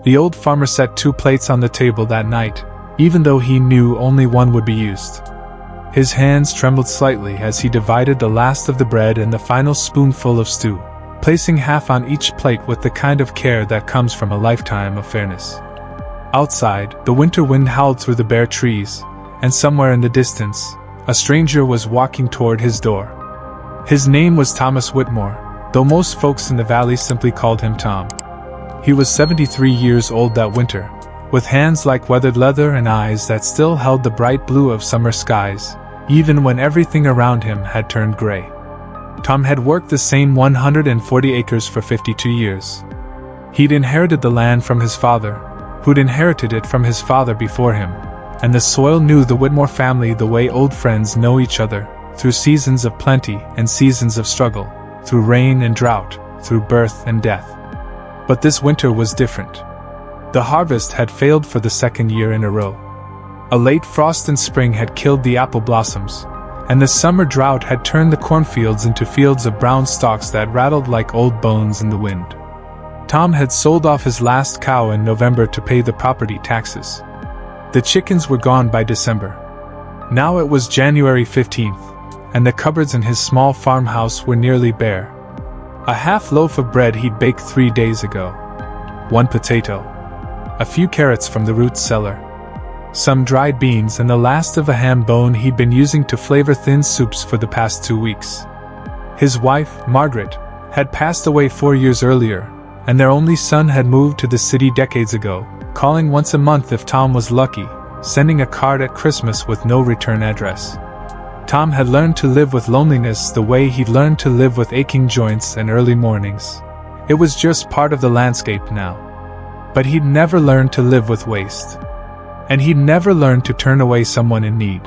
The old farmer set 2 plates on the table that night, even though he knew only one would be used. His hands trembled slightly as he divided the last of the bread and the final spoonful of stew, placing half on each plate with the kind of care that comes from a lifetime of fairness. Outside, the winter wind howled through the bare trees, and somewhere in the distance, a stranger was walking toward his door. His name was Thomas Whitmore, though most folks in the valley simply called him Tom. He was 73 years old that winter, with hands like weathered leather and eyes that still held the bright blue of summer skies, even when everything around him had turned gray. Tom had worked the same 140 acres for 52 years. He'd inherited the land from his father, who'd inherited it from his father before him, and the soil knew the Whitmore family the way old friends know each other, through seasons of plenty and seasons of struggle, through rain and drought, through birth and death. But this winter was different. The harvest had failed for the 2nd year in a row. A late frost in spring had killed the apple blossoms, and the summer drought had turned the cornfields into fields of brown stalks that rattled like old bones in the wind. Tom had sold off his last cow in November to pay the property taxes. The chickens were gone by December. Now it was January 15th, and the cupboards in his small farmhouse were nearly bare. A half loaf of bread he'd baked 3 days ago. 1 potato. A few carrots from the root cellar. Some dried beans and the last of a ham bone he'd been using to flavor thin soups for the past 2 weeks. His wife, Margaret, had passed away 4 years earlier, and their only son had moved to the city decades ago, calling once a month if Tom was lucky, sending a card at Christmas with no return address. Tom had learned to live with loneliness the way he'd learned to live with aching joints and early mornings. It was just part of the landscape now. But he'd never learned to live with waste. And he'd never learned to turn away someone in need.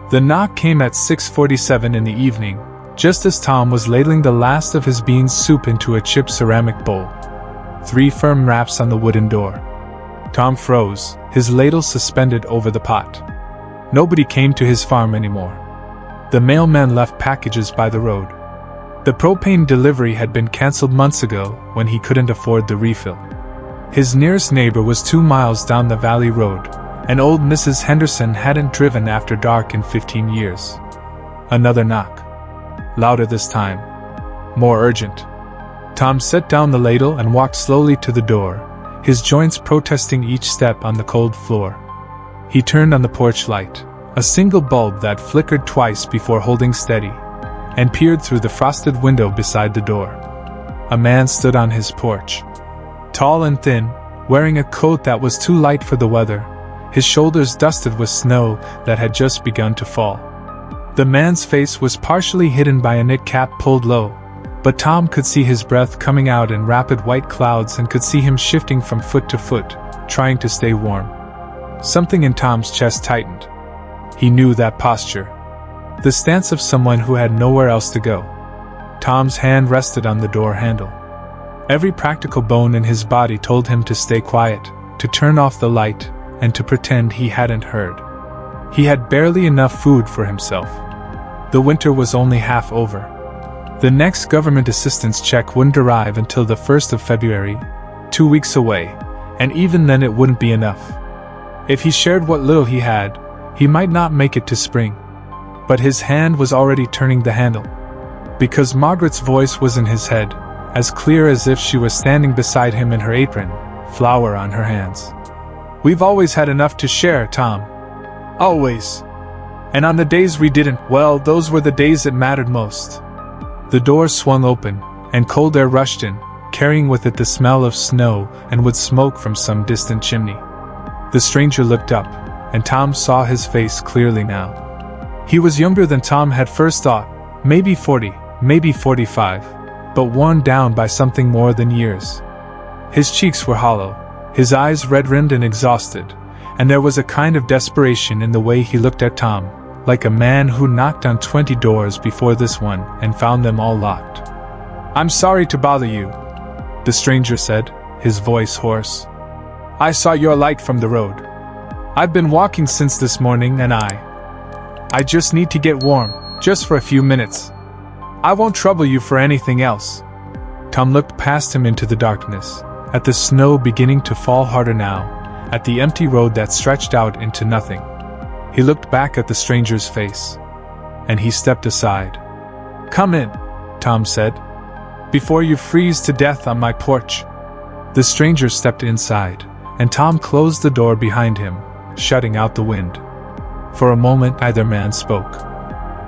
The knock came at 6:47 in the evening, just as Tom was ladling the last of his bean soup into a chipped ceramic bowl. 3 firm raps on the wooden door. Tom froze, his ladle suspended over the pot. Nobody came to his farm anymore. The mailman left packages by the road. The propane delivery had been cancelled months ago when he couldn't afford the refill. His nearest neighbor was 2 miles down the valley road, and old Mrs. Henderson hadn't driven after dark in 15 years. Another knock. Louder this time. More urgent. Tom set down the ladle and walked slowly to the door, his joints protesting each step on the cold floor. He turned on the porch light, a single bulb that flickered twice before holding steady, and peered through the frosted window beside the door. A man stood on his porch. Tall and thin, wearing a coat that was too light for the weather, his shoulders dusted with snow that had just begun to fall. The man's face was partially hidden by a knit cap pulled low, but Tom could see his breath coming out in rapid white clouds and could see him shifting from foot to foot, trying to stay warm. Something in Tom's chest tightened. He knew that posture. The stance of someone who had nowhere else to go. Tom's hand rested on the door handle. Every practical bone in his body told him to stay quiet, to turn off the light, and to pretend he hadn't heard. He had barely enough food for himself. The winter was only half over. The next government assistance check wouldn't arrive until the 1st of February, 2 weeks away, and even then it wouldn't be enough. If he shared what little he had, he might not make it to spring. But his hand was already turning the handle. Because Margaret's voice was in his head, as clear as if she was standing beside him in her apron, flour on her hands. "We've always had enough to share, Tom. Always. And on the days we didn't, well, those were the days that mattered most." The door swung open, and cold air rushed in, carrying with it the smell of snow and wood smoke from some distant chimney. The stranger looked up, and Tom saw his face clearly now. He was younger than Tom had first thought, maybe 40, maybe 45, but worn down by something more than years. His cheeks were hollow, his eyes red-rimmed and exhausted, and there was a kind of desperation in the way he looked at Tom, like a man who knocked on 20 doors before this one and found them all locked. "I'm sorry to bother you," the stranger said, his voice hoarse. "I saw your light from the road. I've been walking since this morning and I just need to get warm, just for a few minutes. I won't trouble you for anything else." Tom looked past him into the darkness, at the snow beginning to fall harder now, at the empty road that stretched out into nothing. He looked back at the stranger's face. And he stepped aside. "Come in," Tom said, "before you freeze to death on my porch." The stranger stepped inside, and Tom closed the door behind him, shutting out the wind. For a moment neither man spoke.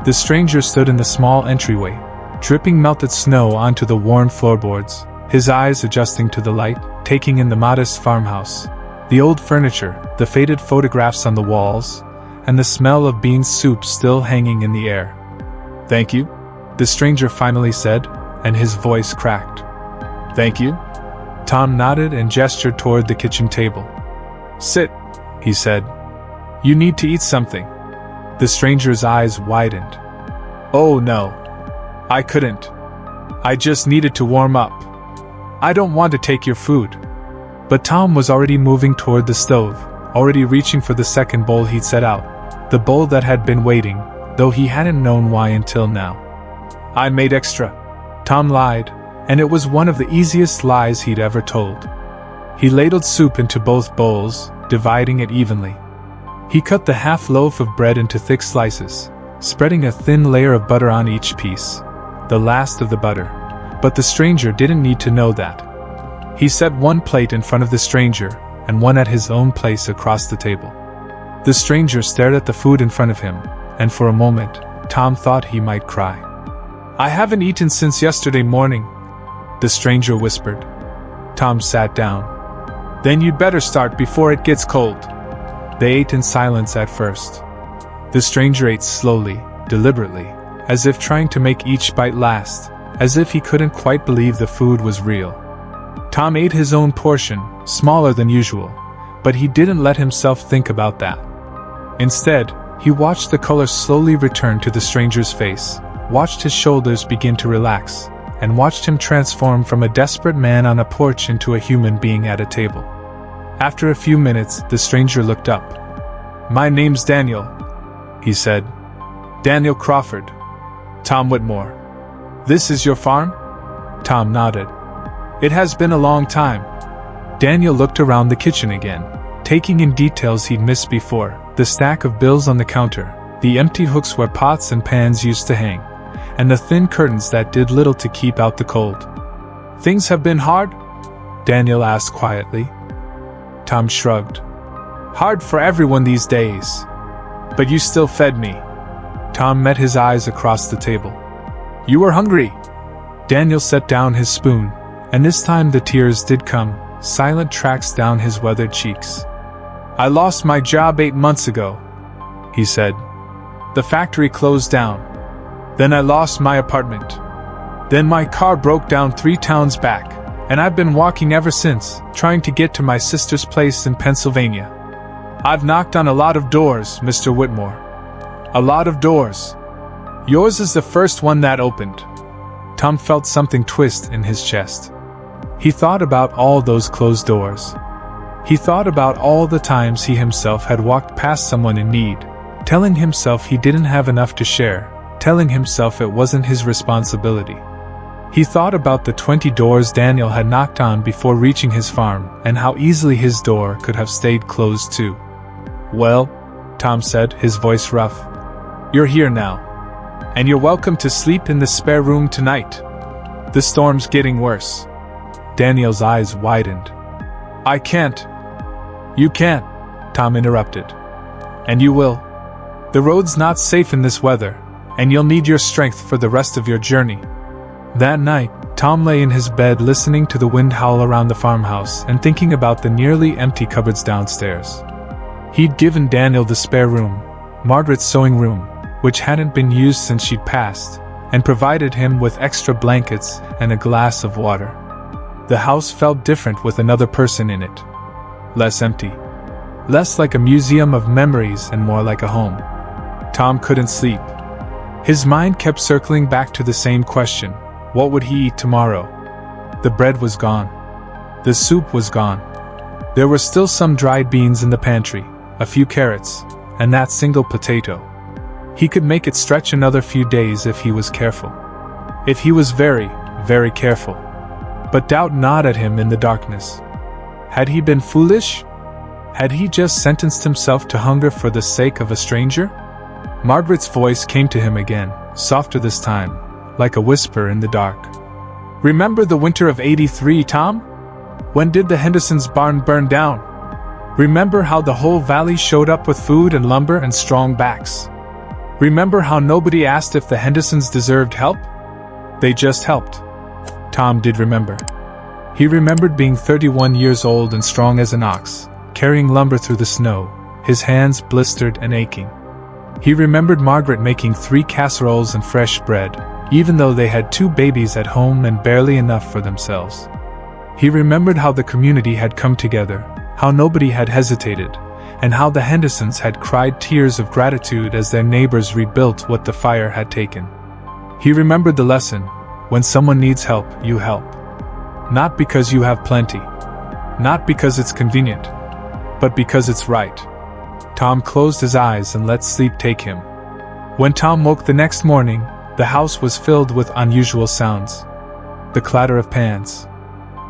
The stranger stood in the small entryway, dripping melted snow onto the worn floorboards, his eyes adjusting to the light, taking in the modest farmhouse, the old furniture, the faded photographs on the walls, and the smell of bean soup still hanging in the air. "Thank you," the stranger finally said, and his voice cracked. "Thank you?" Tom nodded and gestured toward the kitchen table. "Sit," he said. "You need to eat something." The stranger's eyes widened. "Oh no. I couldn't. I just needed to warm up. I don't want to take your food." But Tom was already moving toward the stove, already reaching for the second bowl he'd set out, the bowl that had been waiting, though he hadn't known why until now. "I made extra," Tom lied, and it was one of the easiest lies he'd ever told. He ladled soup into both bowls, dividing it evenly. He cut the half loaf of bread into thick slices, spreading a thin layer of butter on each piece, the last of the butter, but the stranger didn't need to know that. He set one plate in front of the stranger, and one at his own place across the table. The stranger stared at the food in front of him, and for a moment, Tom thought he might cry. "I haven't eaten since yesterday morning," the stranger whispered. Tom sat down. "Then you'd better start before it gets cold." They ate in silence at first. The stranger ate slowly, deliberately, as if trying to make each bite last, as if he couldn't quite believe the food was real. Tom ate his own portion, smaller than usual, but he didn't let himself think about that. Instead, he watched the color slowly return to the stranger's face, watched his shoulders begin to relax, and watched him transform from a desperate man on a porch into a human being at a table. After a few minutes, the stranger looked up. "My name's Daniel," he said. "Daniel Crawford. Tom Whitmore. This is your farm?" Tom nodded. "It has been a long time." Daniel looked around the kitchen again, taking in details he'd missed before, the stack of bills on the counter, the empty hooks where pots and pans used to hang, and the thin curtains that did little to keep out the cold. "Things have been hard?" Daniel asked quietly. Tom shrugged. "Hard for everyone these days. But you still fed me." Tom met his eyes across the table. "You were hungry." Daniel set down his spoon, and this time the tears did come, silent tracks down his weathered cheeks. "I lost my job 8 months ago," he said. "The factory closed down. Then I lost my apartment. Then my car broke down 3 towns back, and I've been walking ever since, trying to get to my sister's place in Pennsylvania. I've knocked on a lot of doors, Mr. Whitmore. A lot of doors. Yours is the first one that opened." Tom felt something twist in his chest. He thought about all those closed doors. He thought about all the times he himself had walked past someone in need, telling himself he didn't have enough to share, telling himself it wasn't his responsibility. He thought about the 20 doors Daniel had knocked on before reaching his farm, and how easily his door could have stayed closed too. "Well," Tom said, his voice rough, "you're here now. And you're welcome to sleep in the spare room tonight. The storm's getting worse." Daniel's eyes widened. "I can't." "You can't," Tom interrupted. "And you will. The road's not safe in this weather, and you'll need your strength for the rest of your journey." That night, Tom lay in his bed listening to the wind howl around the farmhouse and thinking about the nearly empty cupboards downstairs. He'd given Daniel the spare room, Margaret's sewing room, which hadn't been used since she'd passed, and provided him with extra blankets and a glass of water. The house felt different with another person in it. Less empty. Less like a museum of memories and more like a home. Tom couldn't sleep. His mind kept circling back to the same question: what would he eat tomorrow? The bread was gone. The soup was gone. There were still some dried beans in the pantry, a few carrots, and that single potato. He could make it stretch another few days if he was careful. If he was very, very careful. But doubt gnawed at him in the darkness. Had he been foolish? Had he just sentenced himself to hunger for the sake of a stranger? Margaret's voice came to him again, softer this time, like a whisper in the dark. Remember the winter of '83, Tom? When did the Hendersons' barn burn down? Remember how the whole valley showed up with food and lumber and strong backs? Remember how nobody asked if the Hendersons deserved help? They just helped. Tom did remember. He remembered being 31 years old and strong as an ox, carrying lumber through the snow, his hands blistered and aching. He remembered Margaret making 3 casseroles and fresh bread, even though they had 2 babies at home and barely enough for themselves. He remembered how the community had come together, how nobody had hesitated, and how the Hendersons had cried tears of gratitude as their neighbors rebuilt what the fire had taken. He remembered the lesson: when someone needs help, you help. Not because you have plenty. Not because it's convenient. But because it's right. Tom closed his eyes and let sleep take him. When Tom woke the next morning, the house was filled with unusual sounds. The clatter of pans.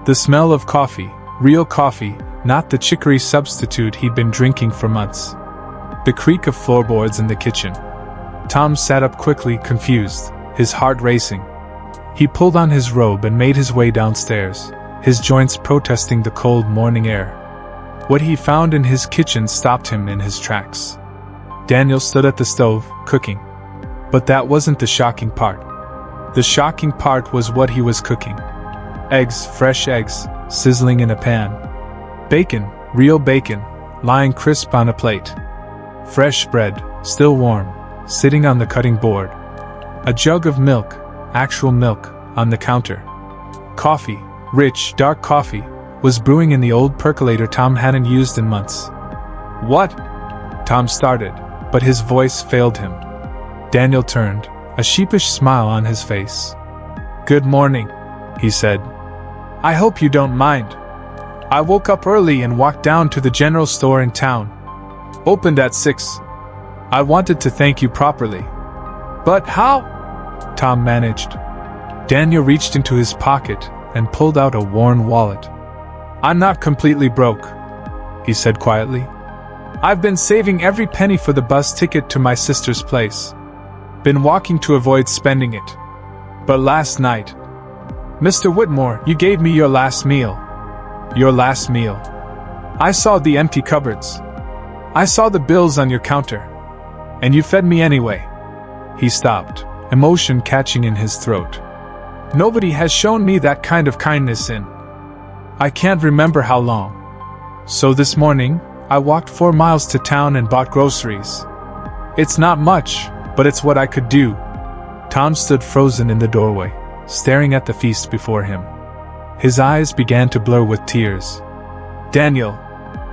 The smell of coffee, real coffee, not the chicory substitute he'd been drinking for months. The creak of floorboards in the kitchen. Tom sat up quickly, confused, his heart racing. He pulled on his robe and made his way downstairs, his joints protesting the cold morning air. What he found in his kitchen stopped him in his tracks. Daniel stood at the stove, cooking. But that wasn't the shocking part. The shocking part was what he was cooking. Eggs, fresh eggs, sizzling in a pan. Bacon, real bacon, lying crisp on a plate. Fresh bread, still warm, sitting on the cutting board. A jug of milk, actual milk, on the counter. Coffee, rich, dark coffee, was brewing in the old percolator Tom hadn't used in months. What? Tom started, but his voice failed him. Daniel turned, a sheepish smile on his face. "Good morning," he said. "I hope you don't mind. I woke up early and walked down to the general store in town. Opened at 6. I wanted to thank you properly." "But how?" Tom managed. Daniel reached into his pocket and pulled out a worn wallet. "I'm not completely broke," he said quietly. "I've been saving every penny for the bus ticket to my sister's place. Been walking to avoid spending it. But last night, Mr. Whitmore, you gave me your last meal. Your last meal. I saw the empty cupboards. I saw the bills on your counter. And you fed me anyway." He stopped, emotion catching in his throat. "Nobody has shown me that kind of kindness in I can't remember how long. So this morning, I walked 4 miles to town and bought groceries. It's not much, but it's what I could do." Tom stood frozen in the doorway, staring at the feast before him. His eyes began to blur with tears. "Daniel,"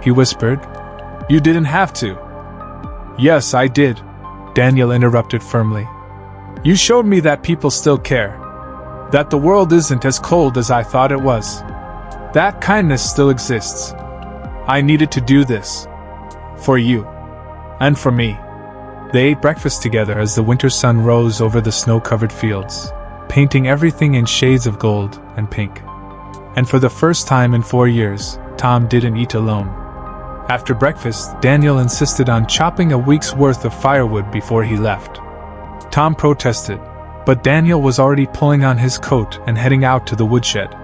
he whispered, "you didn't have to." "Yes, I did," Daniel interrupted firmly. "You showed me that people still care. That the world isn't as cold as I thought it was. That kindness still exists. I needed to do this. For you. And for me." They ate breakfast together as the winter sun rose over the snow-covered fields, painting everything in shades of gold and pink. And for the first time in 4 years, Tom didn't eat alone. After breakfast, Daniel insisted on chopping a week's worth of firewood before he left. Tom protested, but Daniel was already pulling on his coat and heading out to the woodshed.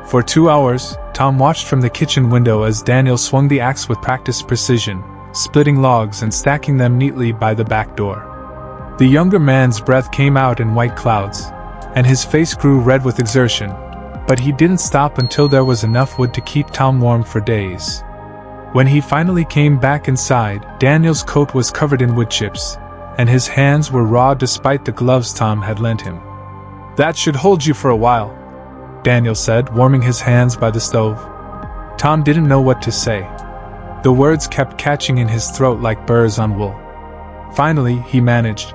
For 2 hours, Tom watched from the kitchen window as Daniel swung the axe with practiced precision, splitting logs and stacking them neatly by the back door. The younger man's breath came out in white clouds, and his face grew red with exertion, but he didn't stop until there was enough wood to keep Tom warm for days. When he finally came back inside, Daniel's coat was covered in wood chips, and his hands were raw despite the gloves Tom had lent him. "That should hold you for a while," Daniel said, warming his hands by the stove. Tom didn't know what to say. The words kept catching in his throat like burrs on wool. Finally, he managed.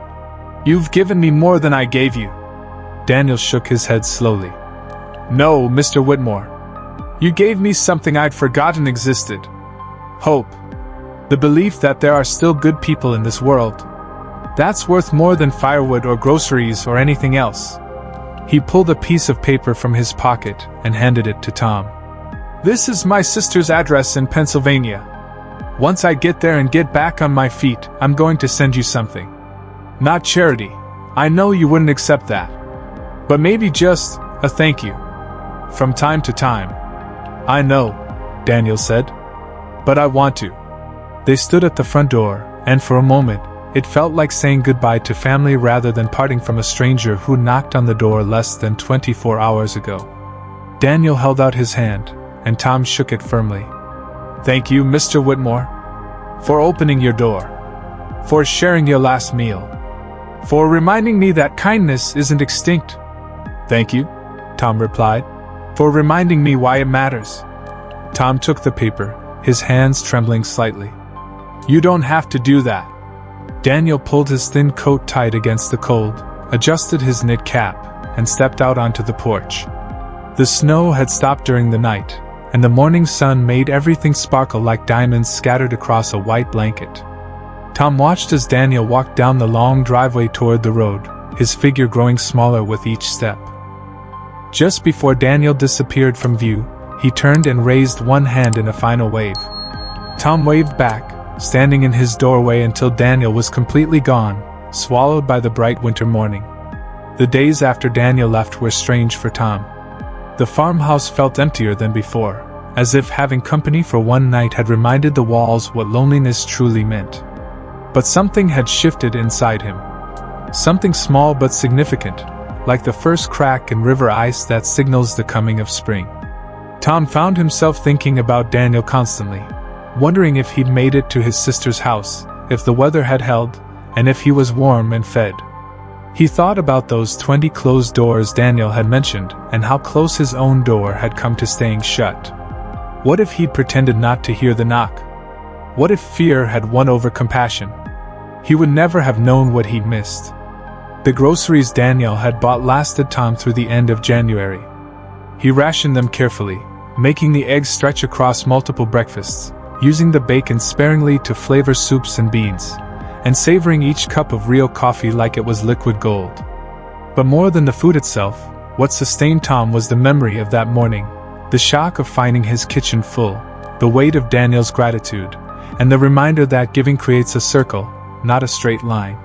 "You've given me more than I gave you." Daniel shook his head slowly. "No, Mr. Whitmore. You gave me something I'd forgotten existed. Hope. The belief that there are still good people in this world. That's worth more than firewood or groceries or anything else." He pulled a piece of paper from his pocket and handed it to Tom. "This is my sister's address in Pennsylvania. Once I get there and get back on my feet, I'm going to send you something. Not charity. I know you wouldn't accept that. But maybe just a thank you. From time to time." "I know," Daniel said. "But I want to." They stood at the front door, and for a moment, it felt like saying goodbye to family rather than parting from a stranger who knocked on the door less than 24 hours ago. Daniel held out his hand, and Tom shook it firmly. "Thank you, Mr. Whitmore. For opening your door. For sharing your last meal. For reminding me that kindness isn't extinct." "Thank you," Tom replied. "For reminding me why it matters." Tom took the paper, his hands trembling slightly. "You don't have to do that." Daniel pulled his thin coat tight against the cold, adjusted his knit cap, and stepped out onto the porch. The snow had stopped during the night, and the morning sun made everything sparkle like diamonds scattered across a white blanket. Tom watched as Daniel walked down the long driveway toward the road, his figure growing smaller with each step. Just before Daniel disappeared from view, he turned and raised one hand in a final wave. Tom waved back, standing in his doorway until Daniel was completely gone, swallowed by the bright winter morning. The days after Daniel left were strange for Tom. The farmhouse felt emptier than before, as if having company for one night had reminded the walls what loneliness truly meant. But something had shifted inside him. Something small but significant, like the first crack in river ice that signals the coming of spring. Tom found himself thinking about Daniel constantly, wondering if he'd made it to his sister's house, if the weather had held, and if he was warm and fed. He thought about those 20 closed doors Daniel had mentioned, and how close his own door had come to staying shut. What if he'd pretended not to hear the knock? What if fear had won over compassion? He would never have known what he'd missed. The groceries Daniel had bought lasted Tom through the end of January. He rationed them carefully, making the eggs stretch across multiple breakfasts, using the bacon sparingly to flavor soups and beans, and savoring each cup of real coffee like it was liquid gold. But more than the food itself, what sustained Tom was the memory of that morning, the shock of finding his kitchen full, the weight of Daniel's gratitude, and the reminder that giving creates a circle, not a straight line.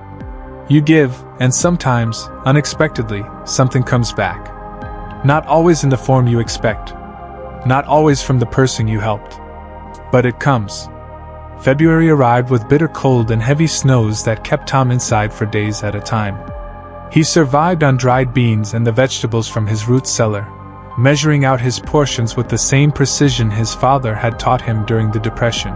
You give, and sometimes, unexpectedly, something comes back. Not always in the form you expect. Not always from the person you helped. But it comes. February arrived with bitter cold and heavy snows that kept Tom inside for days at a time. He survived on dried beans and the vegetables from his root cellar, measuring out his portions with the same precision his father had taught him during the Depression.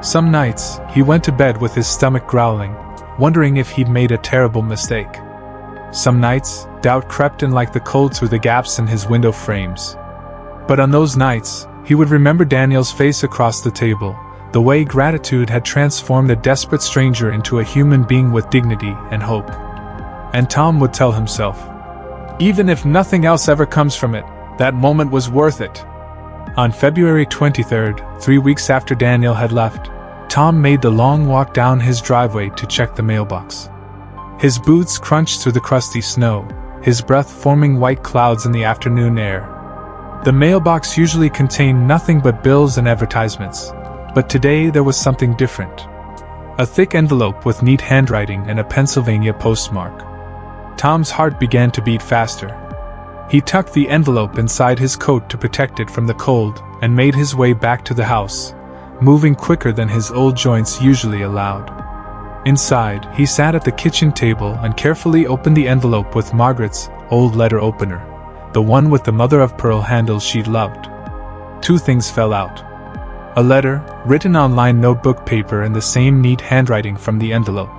Some nights, he went to bed with his stomach growling, wondering if he'd made a terrible mistake. Some nights, doubt crept in like the cold through the gaps in his window frames. But on those nights, he would remember Daniel's face across the table, the way gratitude had transformed a desperate stranger into a human being with dignity and hope. And Tom would tell himself, even if nothing else ever comes from it, that moment was worth it. On February 23rd, 3 weeks after Daniel had left, Tom made the long walk down his driveway to check the mailbox. His boots crunched through the crusty snow, his breath forming white clouds in the afternoon air. The mailbox usually contained nothing but bills and advertisements, but today there was something different. A thick envelope with neat handwriting and a Pennsylvania postmark. Tom's heart began to beat faster. He tucked the envelope inside his coat to protect it from the cold and made his way back to the house, moving quicker than his old joints usually allowed. Inside, he sat at the kitchen table and carefully opened the envelope with Margaret's old letter opener, the one with the mother-of-pearl handle she'd loved. Two things fell out. A letter, written on lined notebook paper in the same neat handwriting from the envelope.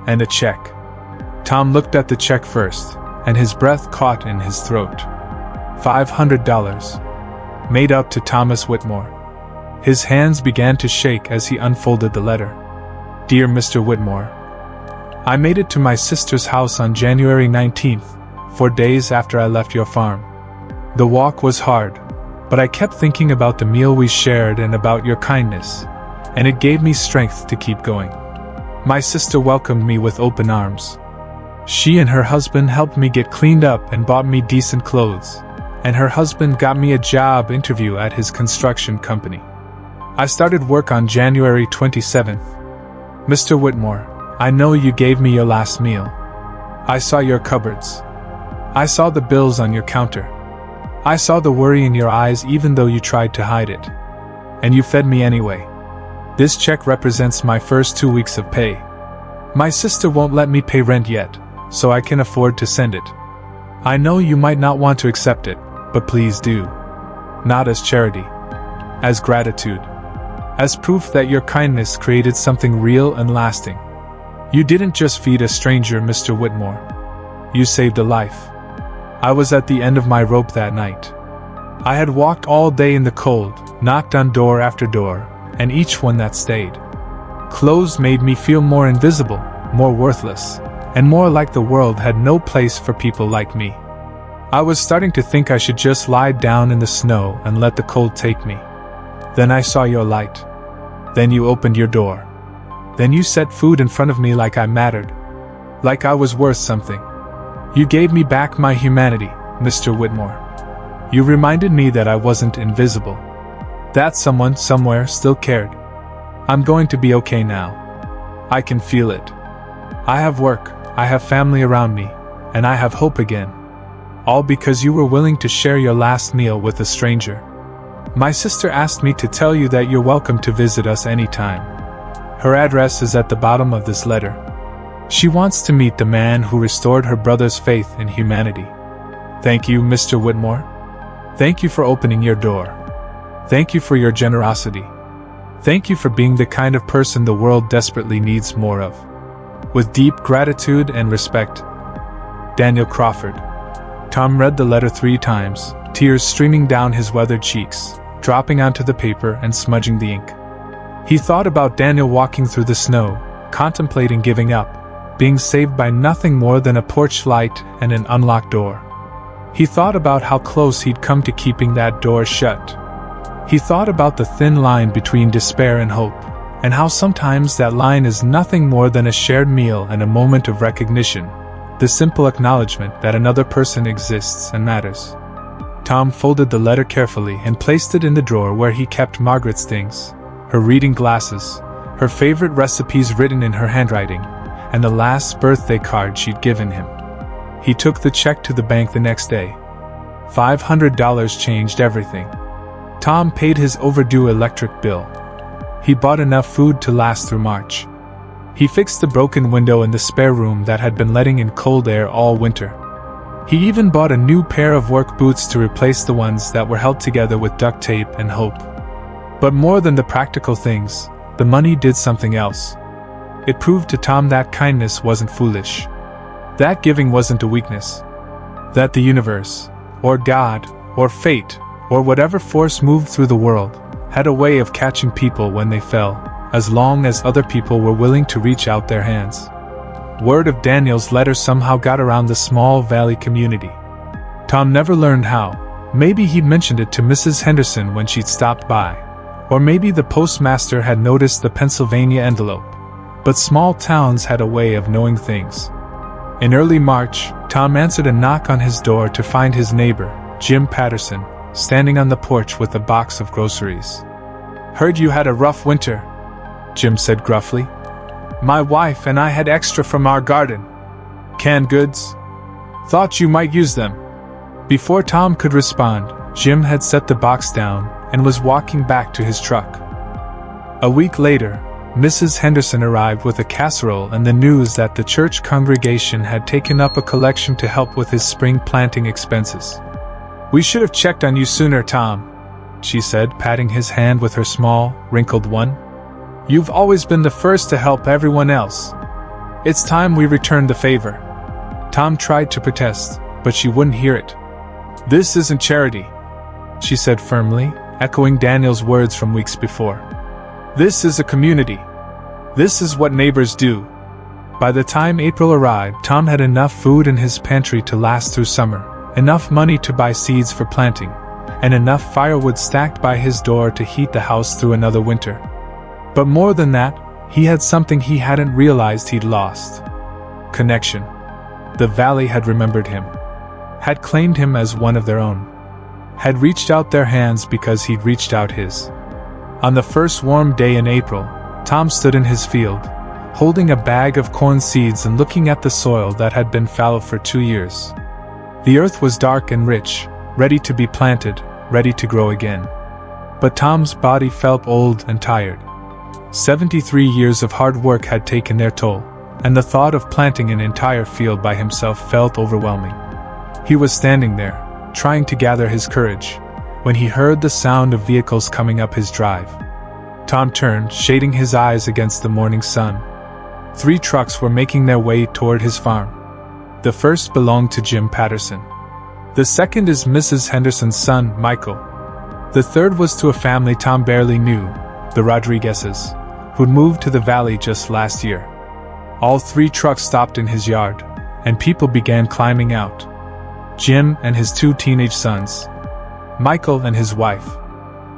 And a check. Tom looked at the check first, and his breath caught in his throat. $500. Made out to Thomas Whitmore. His hands began to shake as he unfolded the letter. Dear Mr. Whitmore, I made it to my sister's house on January 19th, 4 days after I left your farm. The walk was hard, but I kept thinking about the meal we shared and about your kindness, and it gave me strength to keep going. My sister welcomed me with open arms. She and her husband helped me get cleaned up and bought me decent clothes, and her husband got me a job interview at his construction company. I started work on January 27th. Mr. Whitmore, I know you gave me your last meal. I saw your cupboards. I saw the bills on your counter. I saw the worry in your eyes even though you tried to hide it. And you fed me anyway. This check represents my first 2 weeks of pay. My sister won't let me pay rent yet, so I can afford to send it. I know you might not want to accept it, but please do. Not as charity. As gratitude. As proof that your kindness created something real and lasting. You didn't just feed a stranger, Mr. Whitmore. You saved a life. I was at the end of my rope that night. I had walked all day in the cold, knocked on door after door, and each one that stayed closed made me feel more invisible, more worthless, and more like the world had no place for people like me. I was starting to think I should just lie down in the snow and let the cold take me. Then I saw your light. Then you opened your door. Then you set food in front of me like I mattered. Like I was worth something. You gave me back my humanity, Mr. Whitmore. You reminded me that I wasn't invisible. That someone somewhere still cared. I'm going to be okay now. I can feel it. I have work, I have family around me, and I have hope again. All because you were willing to share your last meal with a stranger. My sister asked me to tell you that you're welcome to visit us anytime. Her address is at the bottom of this letter. She wants to meet the man who restored her brother's faith in humanity. Thank you, Mr. Whitmore. Thank you for opening your door. Thank you for your generosity. Thank you for being the kind of person the world desperately needs more of. With deep gratitude and respect, Daniel Crawford. Tom read the letter 3 times, tears streaming down his weathered cheeks, dropping onto the paper and smudging the ink. He thought about Daniel walking through the snow, contemplating giving up, being saved by nothing more than a porch light and an unlocked door. He thought about how close he'd come to keeping that door shut. He thought about the thin line between despair and hope, and how sometimes that line is nothing more than a shared meal and a moment of recognition, the simple acknowledgement that another person exists and matters. Tom folded the letter carefully and placed it in the drawer where he kept Margaret's things, her reading glasses, her favorite recipes written in her handwriting, and the last birthday card she'd given him. He took the check to the bank the next day. $500 changed everything. Tom paid his overdue electric bill. He bought enough food to last through March. He fixed the broken window in the spare room that had been letting in cold air all winter. He even bought a new pair of work boots to replace the ones that were held together with duct tape and hope. But more than the practical things, the money did something else. It proved to Tom that kindness wasn't foolish. That giving wasn't a weakness. That the universe, or God, or fate, or whatever force moved through the world, had a way of catching people when they fell, as long as other people were willing to reach out their hands. Word of Daniel's letter somehow got around the small valley community. Tom never learned how. Maybe he'd mentioned it to Mrs. Henderson when she'd stopped by. Or maybe the postmaster had noticed the Pennsylvania envelope. But small towns had a way of knowing things. In early March, Tom answered a knock on his door to find his neighbor, Jim Patterson, standing on the porch with a box of groceries. "Heard you had a rough winter," Jim said gruffly. "My wife and I had extra from our garden. Canned goods. Thought you might use them." Before Tom could respond, Jim had set the box down and was walking back to his truck. A week later, Mrs. Henderson arrived with a casserole and the news that the church congregation had taken up a collection to help with his spring planting expenses. "We should have checked on you sooner, Tom," she said, patting his hand with her small, wrinkled one. "You've always been the first to help everyone else. It's time we returned the favor." Tom tried to protest, but she wouldn't hear it. "This isn't charity," she said firmly, echoing Daniel's words from weeks before. "This is a community. This is what neighbors do." By the time April arrived, Tom had enough food in his pantry to last through summer, enough money to buy seeds for planting, and enough firewood stacked by his door to heat the house through another winter. But more than that, he had something he hadn't realized he'd lost. Connection. The valley had remembered him, had claimed him as one of their own, had reached out their hands because he'd reached out his. On the first warm day in April, Tom stood in his field, holding a bag of corn seeds and looking at the soil that had been fallow for 2 years. The earth was dark and rich, ready to be planted, ready to grow again. But Tom's body felt old and tired. 73 years of hard work had taken their toll, and the thought of planting an entire field by himself felt overwhelming. He was standing there, trying to gather his courage, when he heard the sound of vehicles coming up his drive. Tom turned, shading his eyes against the morning sun. 3 trucks were making their way toward his farm. The first belonged to Jim Patterson. The second is Mrs. Henderson's son, Michael. The third was to a family Tom barely knew, the Rodriguezes, who'd moved to the valley just last year. All 3 trucks stopped in his yard, and people began climbing out. Jim and his 2 teenage sons, Michael and his wife,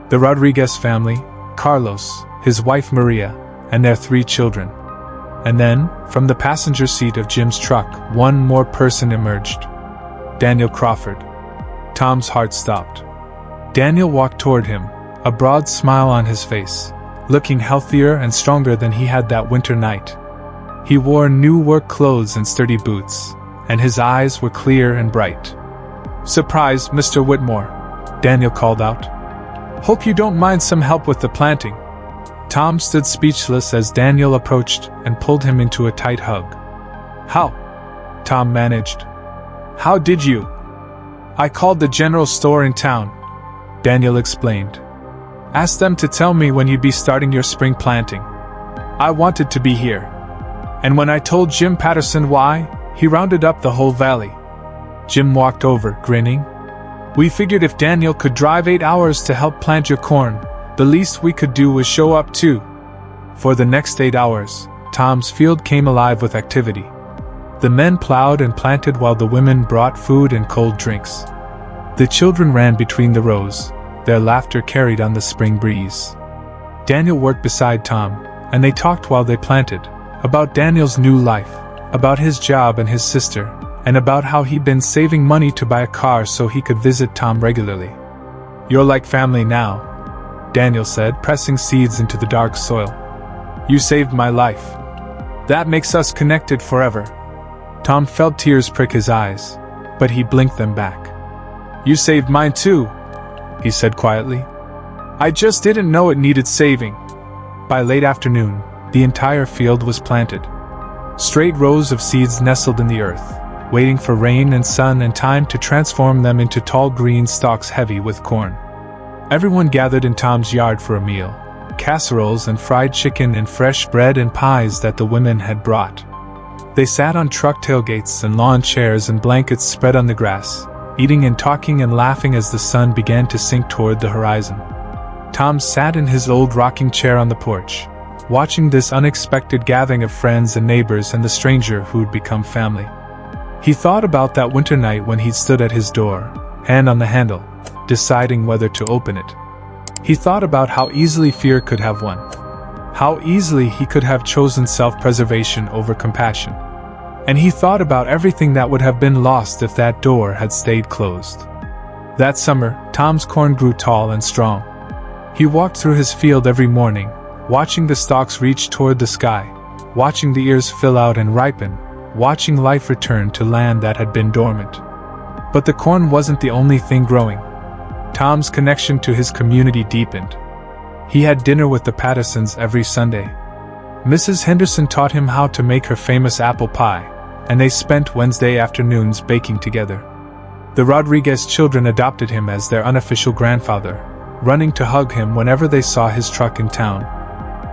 the Rodriguez family, Carlos, his wife Maria, and their 3 children. And then, from the passenger seat of Jim's truck, one more person emerged. Daniel Crawford. Tom's heart stopped. Daniel walked toward him, a broad smile on his face, looking healthier and stronger than he had that winter night. He wore new work clothes and sturdy boots, and his eyes were clear and bright. "Surprise, Mr. Whitmore," Daniel called out. "Hope you don't mind some help with the planting." Tom stood speechless as Daniel approached and pulled him into a tight hug. "How?" Tom managed. "How did you?" "I called the general store in town," Daniel explained. "Asked them to tell me when you'd be starting your spring planting. I wanted to be here. And when I told Jim Patterson why, he rounded up the whole valley." Jim walked over, grinning. "We figured if Daniel could drive 8 hours to help plant your corn, the least we could do was show up too." For the next 8 hours, Tom's field came alive with activity. The men plowed and planted while the women brought food and cold drinks. The children ran between the rows, their laughter carried on the spring breeze. Daniel worked beside Tom, and they talked while they planted, about Daniel's new life, about his job and his sister, and about how he'd been saving money to buy a car so he could visit Tom regularly. "You're like family now," Daniel said, pressing seeds into the dark soil. "You saved my life. That makes us connected forever." Tom felt tears prick his eyes, but he blinked them back. "You saved mine too," he said quietly. "I just didn't know it needed saving." By late afternoon, the entire field was planted. Straight rows of seeds nestled in the earth, waiting for rain and sun and time to transform them into tall green stalks heavy with corn. Everyone gathered in Tom's yard for a meal, casseroles and fried chicken and fresh bread and pies that the women had brought. They sat on truck tailgates and lawn chairs and blankets spread on the grass, eating and talking and laughing as the sun began to sink toward the horizon. Tom sat in his old rocking chair on the porch, watching this unexpected gathering of friends and neighbors and the stranger who'd become family. He thought about that winter night when he'd stood at his door, hand on the handle, deciding whether to open it. He thought about how easily fear could have won. How easily he could have chosen self-preservation over compassion. And he thought about everything that would have been lost if that door had stayed closed. That summer, Tom's corn grew tall and strong. He walked through his field every morning, watching the stalks reach toward the sky, watching the ears fill out and ripen, watching life return to land that had been dormant. But the corn wasn't the only thing growing. Tom's connection to his community deepened. He had dinner with the Pattersons every Sunday. Mrs. Henderson taught him how to make her famous apple pie, and they spent Wednesday afternoons baking together. The Rodriguez children adopted him as their unofficial grandfather, running to hug him whenever they saw his truck in town.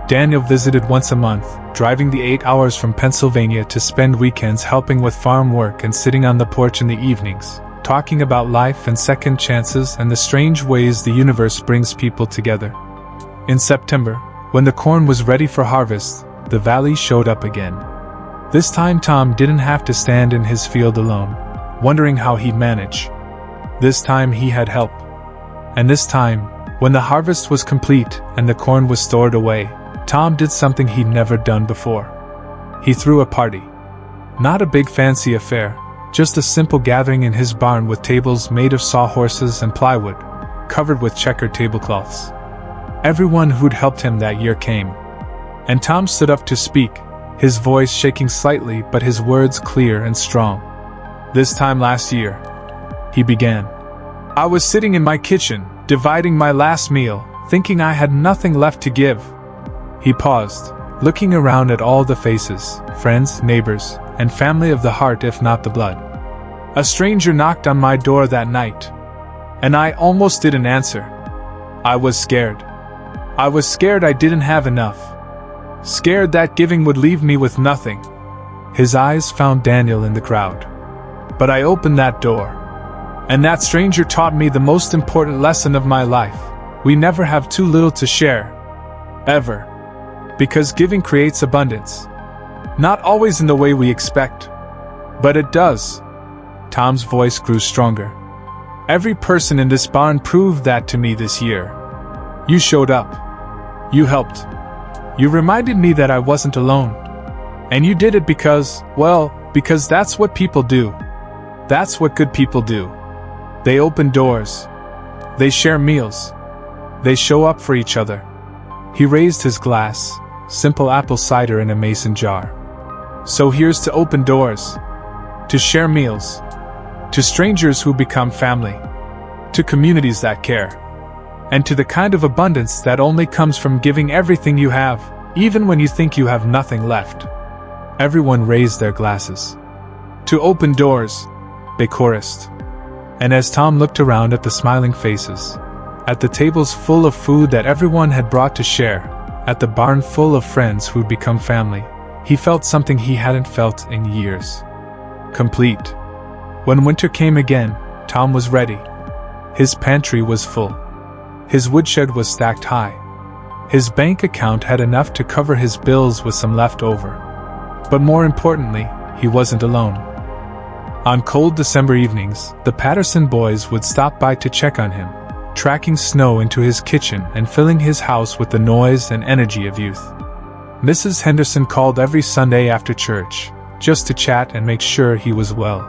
Daniel visited once a month, driving the 8 hours from Pennsylvania to spend weekends helping with farm work and sitting on the porch in the evenings, talking about life and second chances and the strange ways the universe brings people together. In September, when the corn was ready for harvest, the valley showed up again. This time Tom didn't have to stand in his field alone, wondering how he'd manage. This time he had help. And this time, when the harvest was complete and the corn was stored away, Tom did something he'd never done before. He threw a party. Not a big fancy affair, just a simple gathering in his barn with tables made of sawhorses and plywood, covered with checkered tablecloths. Everyone who'd helped him that year came. And Tom stood up to speak, his voice shaking slightly but his words clear and strong. "This time last year," he began, "I was sitting in my kitchen, dividing my last meal, thinking I had nothing left to give." He paused, looking around at all the faces, friends, neighbors, and family of the heart if not the blood. "A stranger knocked on my door that night. And I almost didn't answer. I was scared. I was scared I didn't have enough. Scared that giving would leave me with nothing." His eyes found Daniel in the crowd. "But I opened that door. And that stranger taught me the most important lesson of my life. We never have too little to share. Ever. Because giving creates abundance. Not always in the way we expect. But it does." Tom's voice grew stronger. "Every person in this barn proved that to me this year. You showed up. You helped. You reminded me that I wasn't alone. And you did it because, well, because that's what people do. That's what good people do. They open doors. They share meals. They show up for each other." He raised his glass, simple apple cider in a mason jar. "So here's to open doors. To share meals. To strangers who become family. To communities that care. And to the kind of abundance that only comes from giving everything you have, even when you think you have nothing left." Everyone raised their glasses. "To open doors," they chorused. And as Tom looked around at the smiling faces, at the tables full of food that everyone had brought to share, at the barn full of friends who'd become family, he felt something he hadn't felt in years. Complete. When winter came again, Tom was ready. His pantry was full. His woodshed was stacked high. His bank account had enough to cover his bills with some left over. But more importantly, he wasn't alone. On cold December evenings, the Patterson boys would stop by to check on him, tracking snow into his kitchen and filling his house with the noise and energy of youth. Mrs. Henderson called every Sunday after church, just to chat and make sure he was well.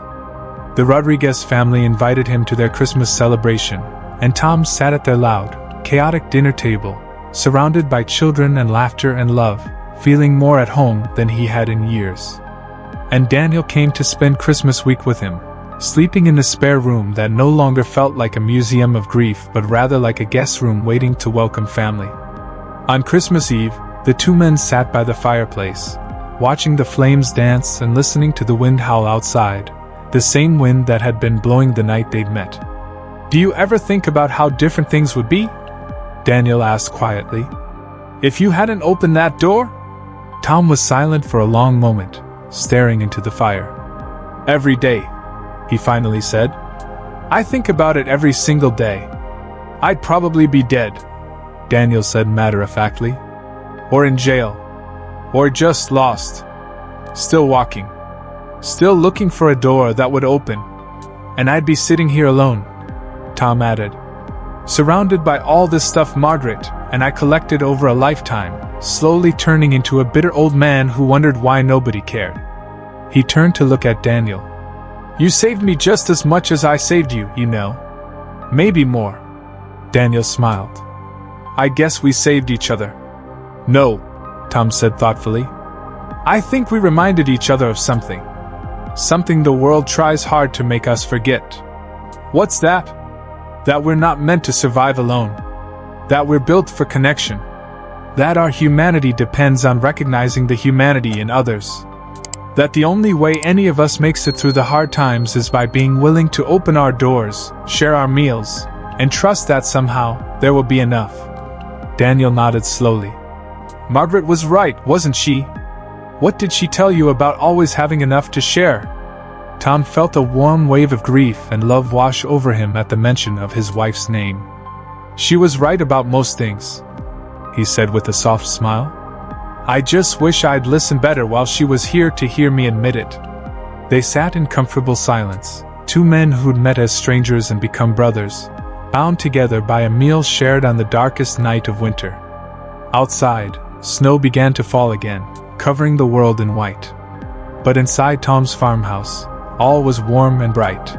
The Rodriguez family invited him to their Christmas celebration, and Tom sat at their loud, chaotic dinner table, surrounded by children and laughter and love, feeling more at home than he had in years. And Daniel came to spend Christmas week with him, sleeping in the spare room that no longer felt like a museum of grief but rather like a guest room waiting to welcome family. On Christmas Eve, the two men sat by the fireplace, watching the flames dance and listening to the wind howl outside, the same wind that had been blowing the night they'd met. "Do you ever think about how different things would be?" Daniel asked quietly. "If you hadn't opened that door?" Tom was silent for a long moment, staring into the fire. "Every day," he finally said. "I think about it every single day. I'd probably be dead," Daniel said matter-of-factly. "Or in jail. Or just lost. Still walking. Still looking for a door that would open. And I'd be sitting here alone," Tom added. "Surrounded by all this stuff Margaret and I collected over a lifetime, slowly turning into a bitter old man who wondered why nobody cared." He turned to look at Daniel. "You saved me just as much as I saved you, you know. Maybe more." Daniel smiled. "I guess we saved each other." "No," Tom said thoughtfully. "I think we reminded each other of something. Something the world tries hard to make us forget." "What's that?" "That we're not meant to survive alone. That we're built for connection. That our humanity depends on recognizing the humanity in others. That the only way any of us makes it through the hard times is by being willing to open our doors, share our meals, and trust that somehow, there will be enough." Daniel nodded slowly. "Margaret was right, wasn't she? What did she tell you about always having enough to share?" Tom felt a warm wave of grief and love wash over him at the mention of his wife's name. "She was right about most things," he said with a soft smile. "I just wish I'd listened better while she was here to hear me admit it." They sat in comfortable silence, two men who'd met as strangers and become brothers, bound together by a meal shared on the darkest night of winter. Outside, snow began to fall again, covering the world in white. But inside Tom's farmhouse, all was warm and bright.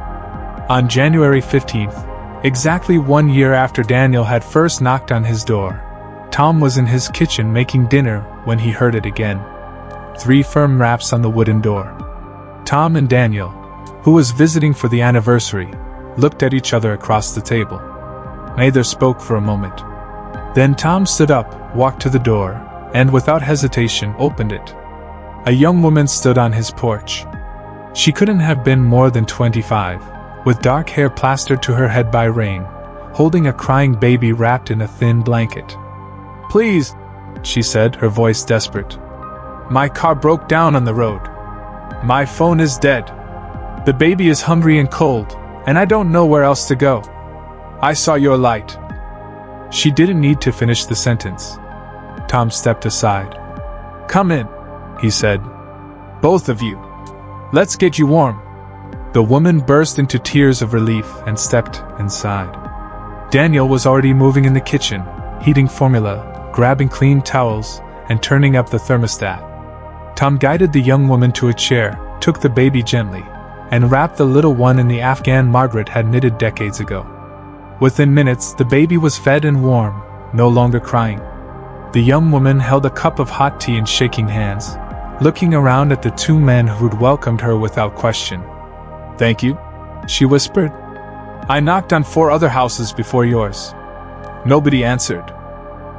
On January 15th, exactly 1 year after Daniel had first knocked on his door, Tom was in his kitchen making dinner when he heard it again. 3 firm raps on the wooden door. Tom and Daniel, who was visiting for the anniversary, looked at each other across the table. Neither spoke for a moment. Then Tom stood up, walked to the door, and without hesitation opened it. A young woman stood on his porch. She couldn't have been more than 25, with dark hair plastered to her head by rain, holding a crying baby wrapped in a thin blanket. "Please," she said, her voice desperate. "My car broke down on the road. My phone is dead. The baby is hungry and cold, and I don't know where else to go. I saw your light." She didn't need to finish the sentence. Tom stepped aside. "Come in," he said. "Both of you. Let's get you warm." The woman burst into tears of relief and stepped inside. Daniel was already moving in the kitchen, heating formula, grabbing clean towels, and turning up the thermostat. Tom guided the young woman to a chair, took the baby gently, and wrapped the little one in the Afghan Margaret had knitted decades ago. Within minutes, the baby was fed and warm, no longer crying. The young woman held a cup of hot tea in shaking hands, looking around at the 2 men who'd welcomed her without question. "Thank you," she whispered. "I knocked on 4 other houses before yours. Nobody answered.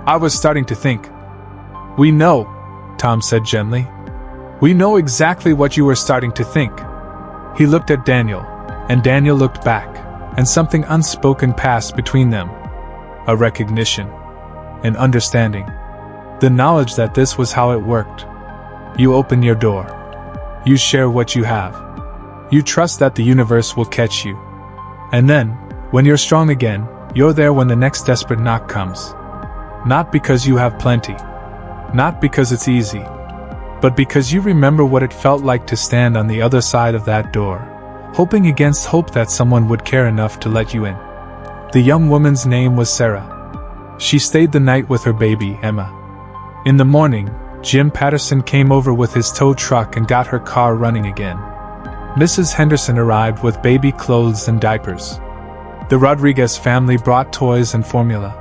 I was starting to think." "We know," Tom said gently. "We know exactly what you were starting to think." He looked at Daniel, and Daniel looked back, and something unspoken passed between them. A recognition. An understanding. The knowledge that this was how it worked. You open your door. You share what you have. You trust that the universe will catch you. And then, when you're strong again, you're there when the next desperate knock comes. Not because you have plenty. Not because it's easy. But because you remember what it felt like to stand on the other side of that door, hoping against hope that someone would care enough to let you in. The young woman's name was Sarah. She stayed the night with her baby, Emma. In the morning, Jim Patterson came over with his tow truck and got her car running again. Mrs. Henderson arrived with baby clothes and diapers. The Rodriguez family brought toys and formula.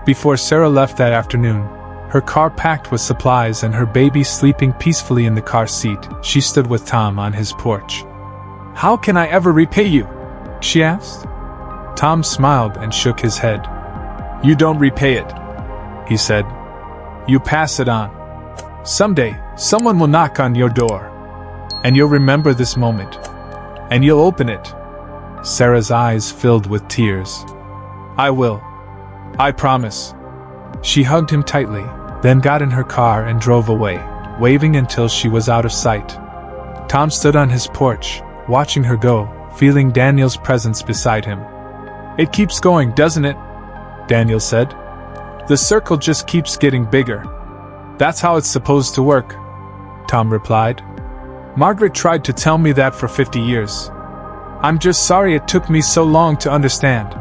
Before Sarah left that afternoon, her car packed with supplies and her baby sleeping peacefully in the car seat, she stood with Tom on his porch. "How can I ever repay you?" she asked. Tom smiled and shook his head. "You don't repay it," he said. "You pass it on. Someday, someone will knock on your door. And you'll remember this moment. And you'll open it." Sarah's eyes filled with tears. "I will. I promise." She hugged him tightly, then got in her car and drove away, waving until she was out of sight. Tom stood on his porch, watching her go, feeling Daniel's presence beside him. "It keeps going, doesn't it?" Daniel said. "The circle just keeps getting bigger. That's how it's supposed to work," Tom replied. "Margaret tried to tell me that for 50 years. I'm just sorry it took me so long to understand."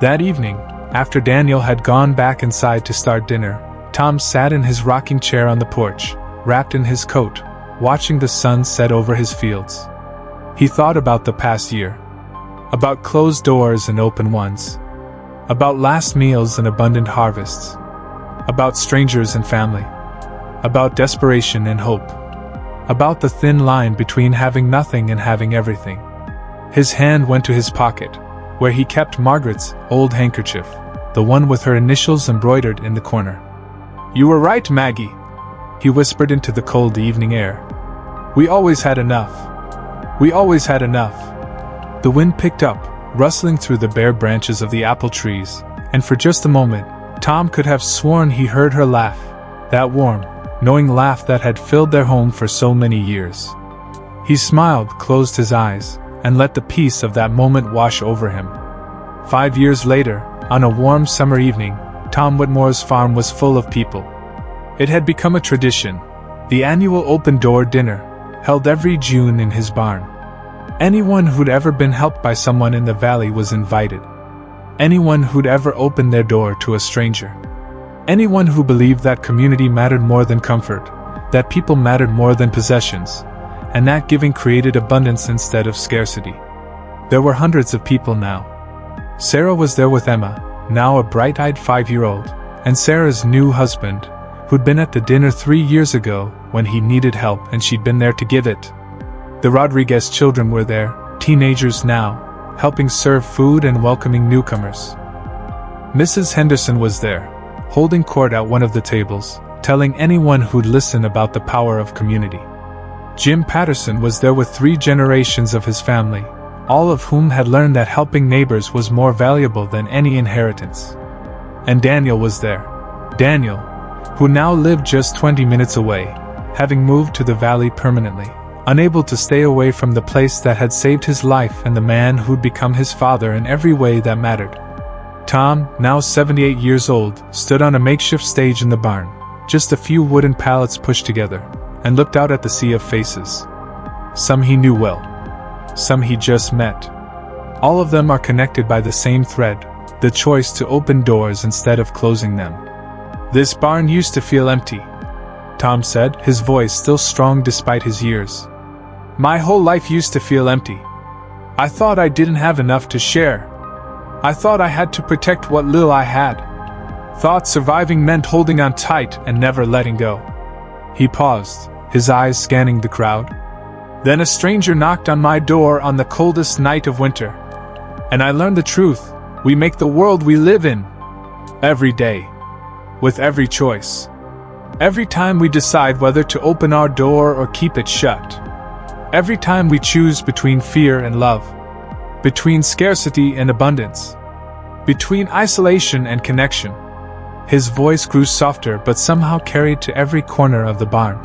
That evening, after Daniel had gone back inside to start dinner, Tom sat in his rocking chair on the porch, wrapped in his coat, watching the sun set over his fields. He thought about the past year. About closed doors and open ones. About last meals and abundant harvests. About strangers and family. About desperation and hope. About the thin line between having nothing and having everything. His hand went to his pocket, where he kept Margaret's old handkerchief, the one with her initials embroidered in the corner. "You were right, Maggie," he whispered into the cold evening air. "We always had enough. We always had enough." The wind picked up, rustling through the bare branches of the apple trees, and for just a moment, Tom could have sworn he heard her laugh, that warm, knowing laugh that had filled their home for so many years. He smiled, closed his eyes, and let the peace of that moment wash over him. 5 years later, on a warm summer evening, Tom Whitmore's farm was full of people. It had become a tradition, the annual open-door dinner, held every June in his barn. Anyone who'd ever been helped by someone in the valley was invited. Anyone who'd ever opened their door to a stranger. Anyone who believed that community mattered more than comfort, that people mattered more than possessions, and that giving created abundance instead of scarcity. There were hundreds of people now. Sarah was there with Emma, now a bright-eyed 5-year-old, and Sarah's new husband, who'd been at the dinner 3 years ago when he needed help and she'd been there to give it. The Rodriguez children were there, teenagers now, helping serve food and welcoming newcomers. Mrs. Henderson was there, holding court at one of the tables, telling anyone who'd listen about the power of community. Jim Patterson was there with 3 generations of his family, all of whom had learned that helping neighbors was more valuable than any inheritance. And Daniel was there. Daniel, who now lived just 20 minutes away, having moved to the valley permanently, unable to stay away from the place that had saved his life and the man who'd become his father in every way that mattered. Tom, now 78 years old, stood on a makeshift stage in the barn, just a few wooden pallets pushed together, and looked out at the sea of faces. Some he knew well. Some he just met. All of them are connected by the same thread, the choice to open doors instead of closing them. "This barn used to feel empty," Tom said, his voice still strong despite his years. "My whole life used to feel empty. I thought I didn't have enough to share. I thought I had to protect what little I had. Thought surviving meant holding on tight and never letting go." He paused, his eyes scanning the crowd. "Then a stranger knocked on my door on the coldest night of winter. And I learned the truth. We make the world we live in. Every day. With every choice. Every time we decide whether to open our door or keep it shut. Every time we choose between fear and love. Between scarcity and abundance. Between isolation and connection." His voice grew softer but somehow carried to every corner of the barn.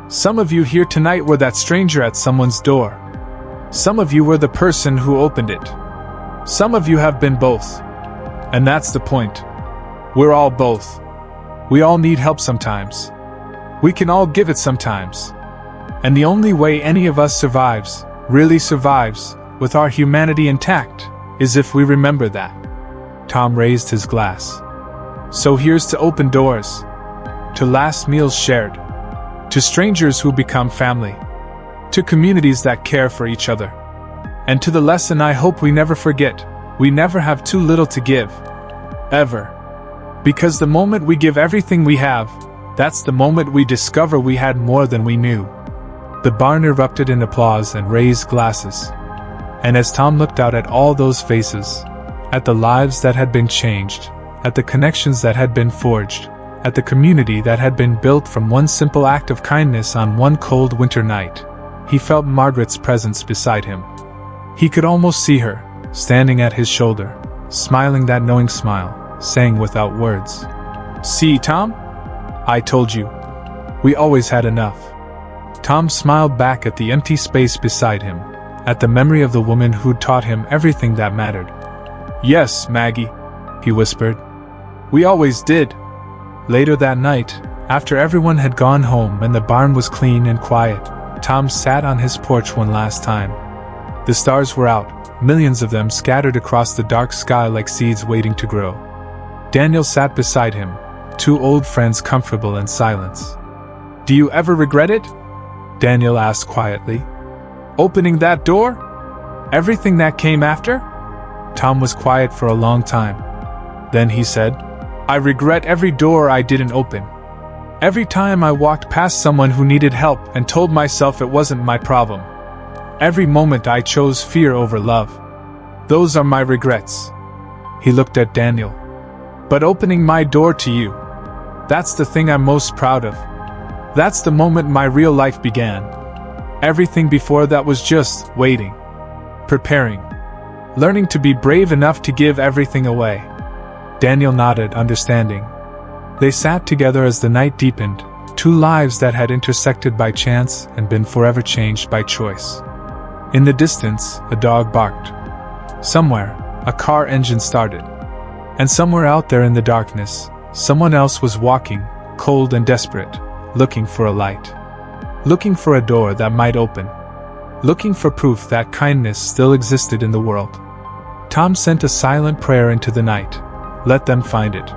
"Some of you here tonight were that stranger at someone's door. Some of you were the person who opened it. Some of you have been both. And that's the point. We're all both. We all need help sometimes. We can all give it sometimes. And the only way any of us survives, really survives, with our humanity intact, is if we remember that." Tom raised his glass. "So here's to open doors. To last meals shared. To strangers who become family. To communities that care for each other. And to the lesson I hope we never forget, we never have too little to give. Ever. Because the moment we give everything we have, that's the moment we discover we had more than we knew." The barn erupted in applause and raised glasses. And as Tom looked out at all those faces, at the lives that had been changed, at the connections that had been forged, at the community that had been built from one simple act of kindness on one cold winter night, he felt Margaret's presence beside him. He could almost see her, standing at his shoulder, smiling that knowing smile, saying without words, "See, Tom? I told you. We always had enough." Tom smiled back at the empty space beside him, at the memory of the woman who'd taught him everything that mattered. "Yes, Maggie," he whispered. "We always did." Later that night, after everyone had gone home and the barn was clean and quiet, Tom sat on his porch one last time. The stars were out, millions of them scattered across the dark sky like seeds waiting to grow. Daniel sat beside him, 2 old friends comfortable in silence. "Do you ever regret it?" Daniel asked quietly. "Opening that door? Everything that came after?" Tom was quiet for a long time. Then he said, "I regret every door I didn't open. Every time I walked past someone who needed help and told myself it wasn't my problem. Every moment I chose fear over love. Those are my regrets." He looked at Daniel. "But opening my door to you, that's the thing I'm most proud of. That's the moment my real life began. Everything before that was just waiting, preparing, learning to be brave enough to give everything away." Daniel nodded, understanding. They sat together as the night deepened, 2 lives that had intersected by chance and been forever changed by choice. In the distance, a dog barked. Somewhere, a car engine started. And somewhere out there in the darkness, someone else was walking, cold and desperate, looking for a light. Looking for a door that might open. Looking for proof that kindness still existed in the world. Tom sent a silent prayer into the night. Let them find it.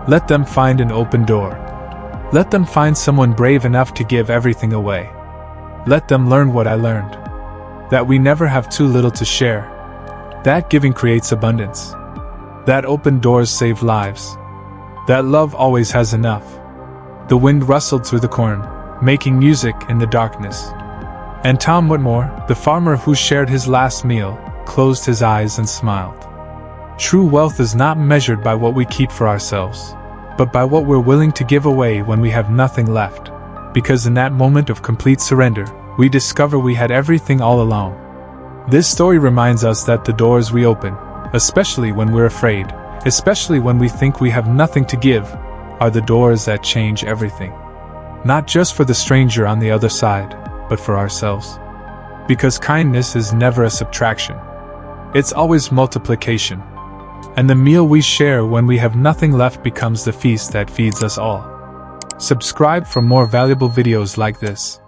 Let them find an open door. Let them find someone brave enough to give everything away. Let them learn what I learned. That we never have too little to share. That giving creates abundance. That open doors save lives. That love always has enough. The wind rustled through the corn, making music in the darkness. And Tom Whitmore, the farmer who shared his last meal, closed his eyes and smiled. True wealth is not measured by what we keep for ourselves, but by what we're willing to give away when we have nothing left. Because in that moment of complete surrender, we discover we had everything all along. This story reminds us that the doors we open, especially when we're afraid, especially when we think we have nothing to give, are the doors that change everything. Not just for the stranger on the other side, but for ourselves. Because kindness is never a subtraction. It's always multiplication. And the meal we share when we have nothing left becomes the feast that feeds us all. Subscribe for more valuable videos like this.